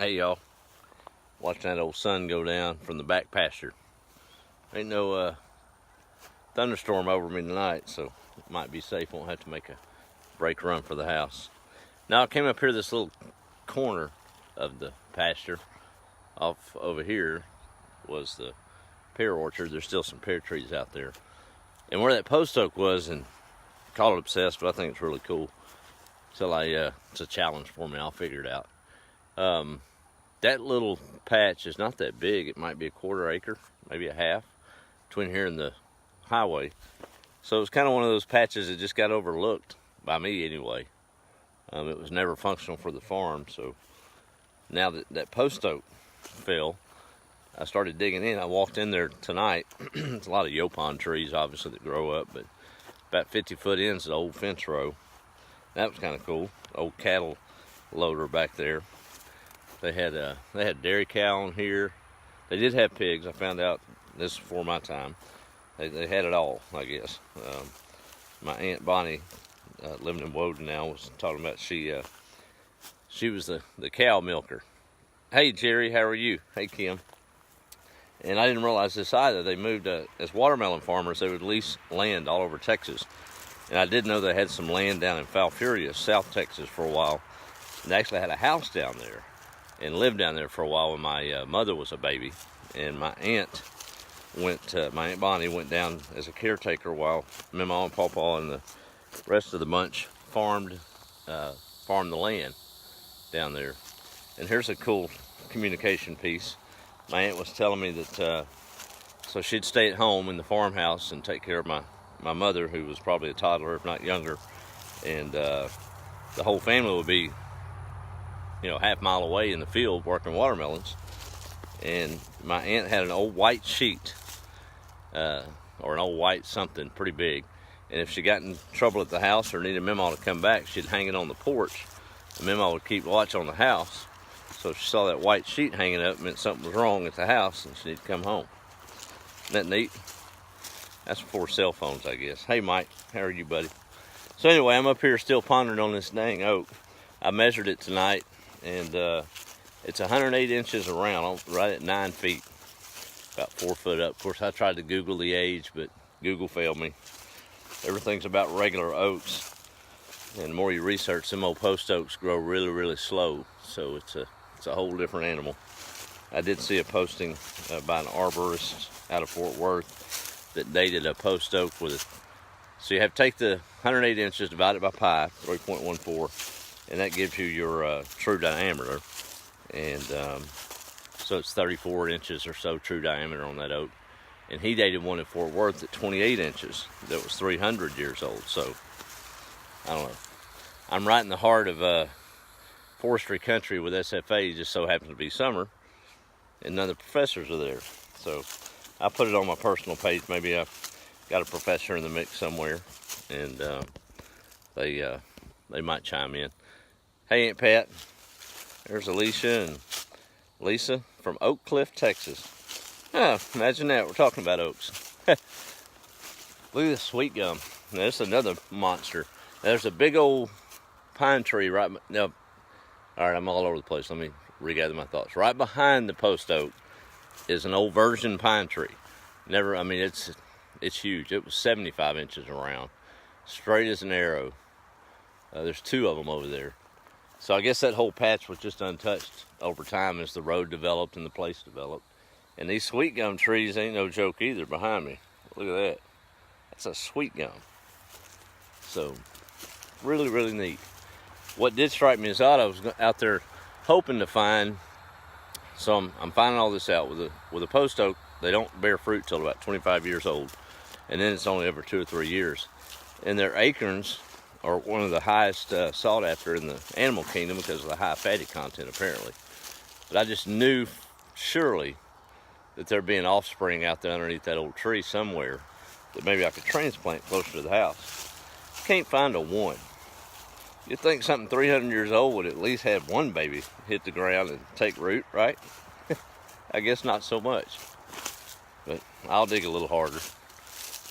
Hey y'all, watching that old sun go down from the back pasture. Ain't no thunderstorm over me tonight, so it might be safe. Won't have to make a break run for the house. Now I came up here this little corner of the pasture. Off over here was the pear orchard. There's still some pear trees out there. And where that post oak was, and call it obsessed, but I think it's really cool. Till it's a challenge for me. I'll figure it out. That little patch is not that big. It might be a quarter acre, maybe a half, between here and the highway. So it's kind of one of those patches that just got overlooked, by me anyway. It was never functional for the farm, so now that post oak fell, I started digging in. I walked in there tonight. It's a lot of yopon trees, obviously, that grow up, but about 50 foot in is an old fence row. That was kind of cool. Old cattle loader back there. They had dairy cow on here. They did have pigs. I found out this is before my time. They had it all, I guess. My Aunt Bonnie, living in Woden now, was talking about she was the cow milker. Hey Jerry, how are you? Hey Kim. And I didn't realize this either. They moved as watermelon farmers. They would lease land all over Texas. And I did know they had some land down in Falfurrias, South Texas, for a while. And they actually had a house down there and lived down there for a while when my mother was a baby. And my Aunt Bonnie went down as a caretaker while Mama and Pawpaw and the rest of the bunch farmed the land down there. And here's a cool communication piece. My aunt was telling me that so she'd stay at home in the farmhouse and take care of my mother, who was probably a toddler, if not younger, and the whole family would be, half mile away in the field working watermelons. And my aunt had an old white sheet, or an old white something pretty big. And if she got in trouble at the house or needed Mama to come back, she'd hang it on the porch. And Mama would keep watch on the house. So if she saw that white sheet hanging up, it meant something was wrong at the house and she needed to come home. Isn't that neat? That's before cell phones, I guess. Hey Mike, how are you, buddy? So anyway, I'm up here still pondering on this dang oak. I measured it tonight, and it's 108 inches around, right at 9 feet, about 4 foot up. Of course, I tried to Google the age, but Google failed me. Everything's about regular oaks, and the more you research, them old post oaks grow really, really slow. So it's a whole different animal. I did see a posting by an arborist out of Fort Worth that dated a post oak with it. So you have to take the 108 inches, divide it by pi, 3.14, and that gives you your true diameter. And so it's 34 inches or so true diameter on that oak. And he dated one in Fort Worth at 28 inches that was 300 years old. So, I don't know. I'm right in the heart of forestry country with SFA. It just so happens to be summer, and none of the professors are there. So I put it on my personal page. Maybe I've got a professor in the mix somewhere, and they might chime in. Hey Aunt Pat, there's Alicia and Lisa from Oak Cliff, Texas. Imagine that, we're talking about oaks. Look at this sweet gum. Now, this is another monster. There's a big old pine tree right now. All right, I'm all over the place. Let me regather my thoughts. Right behind the post oak is an old virgin pine tree. It's huge. It was 75 inches around, straight as an arrow. There's 2 of them over there. So I guess that whole patch was just untouched over time as the road developed and the place developed. And these sweet gum trees ain't no joke either behind me. Look at that. That's a sweet gum. So, really, really neat. What did strike me as odd, I was out there hoping to find, so I'm finding all this out. With a post oak, they don't bear fruit till about 25 years old. And then it's only every 2 or 3 years. And their acorns are one of the highest sought after in the animal kingdom because of the high fatty content, apparently. But I just knew surely that there'd be an offspring out there underneath that old tree somewhere that maybe I could transplant closer to the house. Can't find a one. You'd think something 300 years old would at least have one baby hit the ground and take root, right? I guess not so much. But I'll dig a little harder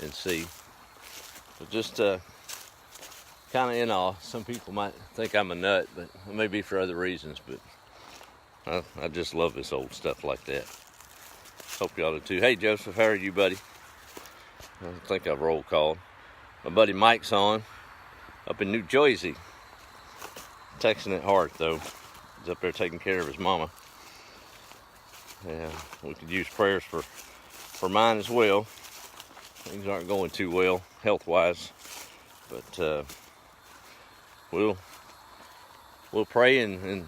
and see. But just kind of in awe. Some people might think I'm a nut, but it may be for other reasons. But I just love this old stuff like that. Hope y'all do too. Hey Joseph, how are you, buddy? I think I've roll called. My buddy Mike's on up in New Jersey. Texting it hard though. He's up there taking care of his mama. Yeah, we could use prayers for mine as well. Things aren't going too well health-wise, but we'll pray and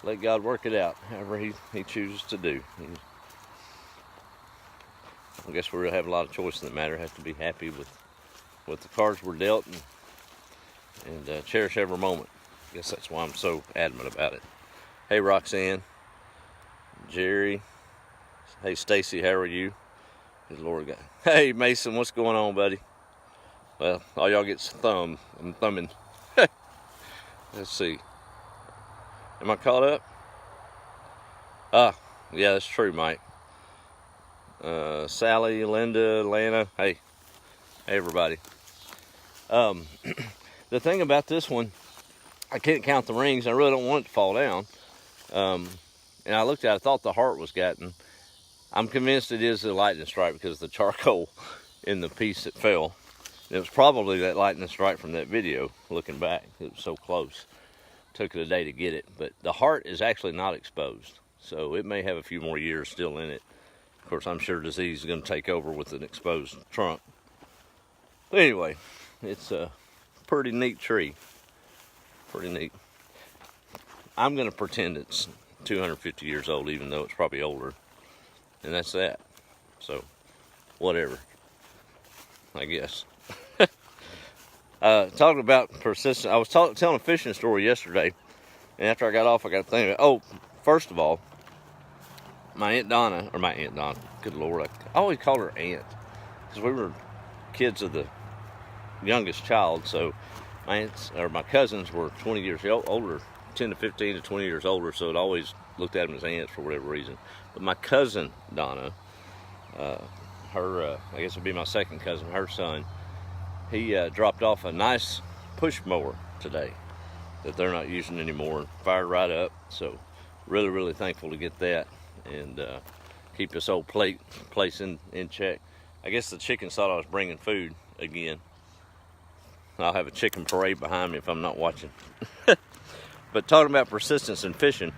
let God work it out however He chooses to do. I guess we really have a lot of choice in the matter. Have to be happy with the cards we're dealt and cherish every moment. I guess that's why I'm so adamant about it. Hey Roxanne, Jerry, hey Stacy, how are you? Good Lord God. Hey Mason, what's going on, buddy? Well, all y'all gets thumb. I'm thumbing. Let's see. Am I caught up? Ah, yeah, that's true, Mike. Sally, Linda, Lana, hey everybody. The thing about this one, I can't count the rings. I really don't want it to fall down. And I looked at it, I thought the heart was gotten. I'm convinced it is a lightning strike because of the charcoal in the piece that fell. It was probably that lightning strike from that video, looking back. It was so close. Took it a day to get it. But the heart is actually not exposed. So it may have a few more years still in it. Of course, I'm sure disease is going to take over with an exposed trunk. But anyway, it's a pretty neat tree. Pretty neat. I'm going to pretend it's 250 years old, even though it's probably older. And that's that. So, whatever. I guess. Talking about persistence, I was telling a fishing story yesterday, and after I got off, I got to think, first of all, my Aunt Donna, good Lord, I always called her Aunt, because we were kids of the youngest child, so my cousins were 20 years older, 10 to 15 to 20 years older, so it always looked at them as aunts for whatever reason. But my cousin Donna, I guess it'd be my second cousin, her son, he dropped off a nice push mower today that they're not using anymore and fired right up. So really, really thankful to get that and keep this old place in check. I guess the chickens thought I was bringing food again. I'll have a chicken parade behind me if I'm not watching. But talking about persistence in fishing,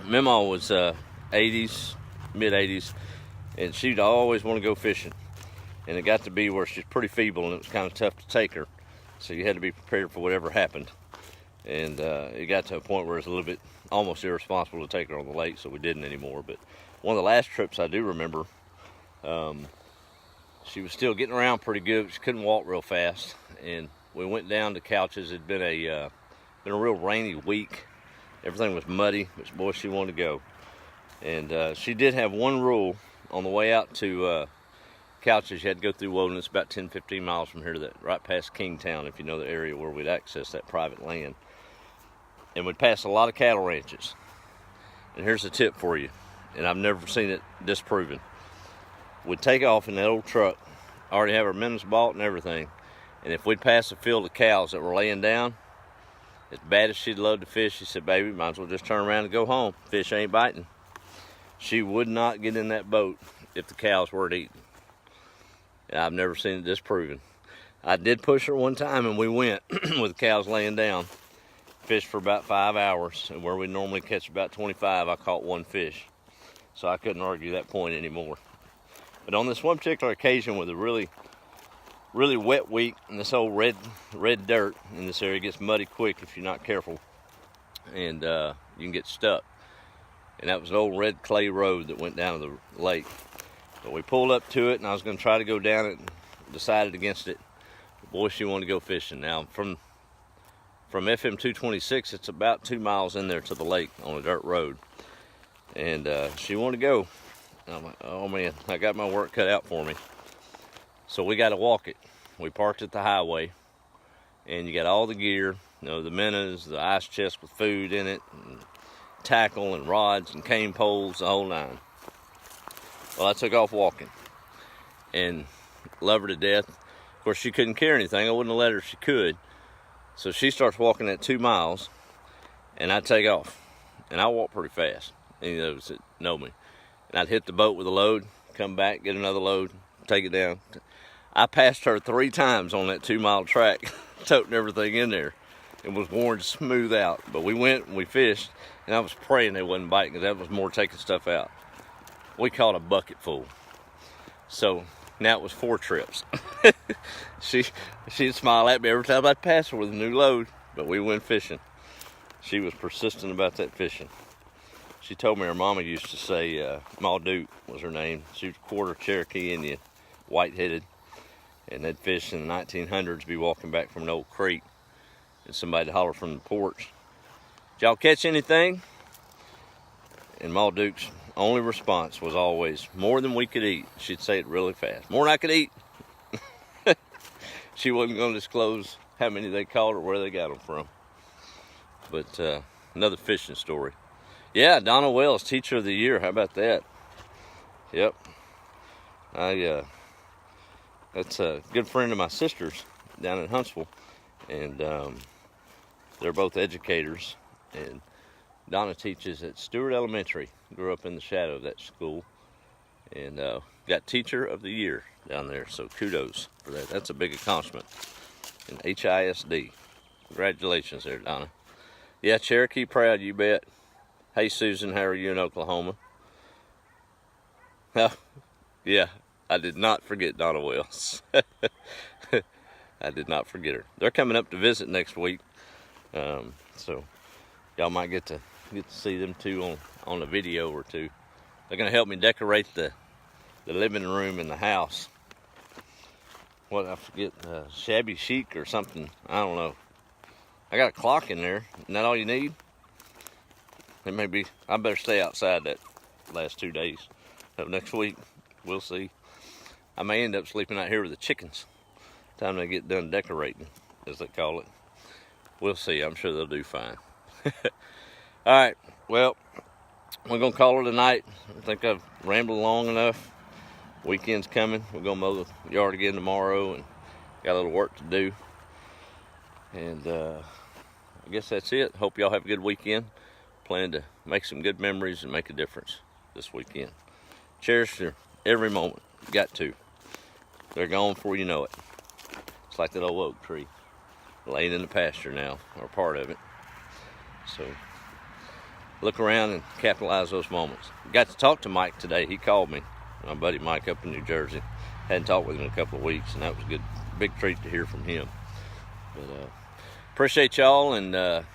Mima was 80s, mid-80s, and she'd always want to go fishing. And it got to be where she's pretty feeble and it was kind of tough to take her. So you had to be prepared for whatever happened. And it got to a point where it was a little bit almost irresponsible to take her on the lake, so we didn't anymore. But one of the last trips I do remember, she was still getting around pretty good, but she couldn't walk real fast. And we went down to Couches. It'd been a real rainy week. Everything was muddy, but boy, she wanted to go. And she did have one rule on the way out to Couches. You had to go through Wilderness, about 10-15 miles from here, right past Kingtown, if you know the area where we'd access that private land. And we'd pass a lot of cattle ranches. And here's a tip for you, and I've never seen it disproven. We'd take off in that old truck, already have our minnows bought and everything, and if we'd pass a field of cows that were laying down, as bad as she'd love to fish, she said, baby, might as well just turn around and go home. Fish ain't biting. She would not get in that boat if the cows weren't eating. And I've never seen it disproven. I did push her one time and we went with the cows laying down. Fished for about 5 hours, and where we normally catch about 25, I caught one fish. So I couldn't argue that point anymore. But on this one particular occasion with a really, really wet week, and this old red dirt in this area gets muddy quick if you're not careful, and you can get stuck. And that was an old red clay road that went down to the lake. But we pulled up to it, and I was going to try to go down it and decided against it. But boy, she wanted to go fishing. Now, from FM 226, it's about 2 miles in there to the lake on a dirt road. And she wanted to go. And I'm like, oh man, I got my work cut out for me. So we got to walk it. We parked at the highway, and you got all the gear, you know, the minnows, the ice chest with food in it, and tackle and rods and cane poles, the whole nine. Well, I took off walking and love her to death. Of course, she couldn't carry anything. I wouldn't have let her if she could. So she starts walking at 2 miles, and I take off. and I walk pretty fast. Any of those that know me. And I'd hit the boat with a load, come back, get another load, take it down. I passed her 3 times on that 2-mile track, toting everything in there. It was worn smooth out. But we went and we fished, and I was praying they wasn't biting, because that was more taking stuff out. We caught a bucket full. So now it was 4 trips. She'd smile at me every time I'd pass her with a new load, but we went fishing. She was persistent about that fishing. She told me her mama used to say, Ma Duke was her name. She was a quarter Cherokee Indian, white-headed. And they'd fish in the 1900s, be walking back from an old creek, and somebody'd holler from the porch, "Did y'all catch anything?" And Ma Duke's only response was always, "More than we could eat." She'd say it really fast. "More than I could eat." She wasn't going to disclose how many they caught or where they got them from. But another fishing story. Yeah, Donna Wells, Teacher of the Year. How about that? Yep. That's a good friend of my sister's down in Huntsville, and they're both educators. And Donna teaches at Stewart Elementary. Grew up in the shadow of that school, and got Teacher of the Year down there. So kudos for that. That's a big accomplishment in HISD. Congratulations there, Donna. Yeah, Cherokee proud, you bet. Hey, Susan, how are you in Oklahoma? Oh, yeah, I did not forget Donna Wells. I did not forget her. They're coming up to visit next week, so y'all might get to see them too on a video or two. They're gonna help me decorate the living room in the house. What, I forget, shabby chic or something. I don't know. I got a clock in there. Isn't that all you need? It may be. I better stay outside that last 2 days of next week. We'll see. I may end up sleeping out here with the chickens. Time they get done decorating, as they call it. We'll see. I'm sure they'll do fine. All right. Well, we're going to call it a night. I think I've rambled long enough. Weekend's coming. We're going to mow the yard again tomorrow, and got a little work to do. And I guess that's it. Hope y'all have a good weekend. Plan to make some good memories and make a difference this weekend. Cherish every moment. You got to. They're gone before you know it. It's like that old oak tree laying in the pasture now, or part of it. So look around and capitalize those moments. Got to talk to Mike today. He called me, my buddy Mike up in New Jersey. Hadn't talked with him in a couple of weeks, and that was a good, big treat to hear from him. But appreciate y'all, and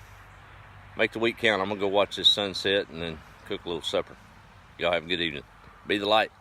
make the week count. I'm gonna go watch this sunset and then cook a little supper. Y'all have a good evening. Be the light.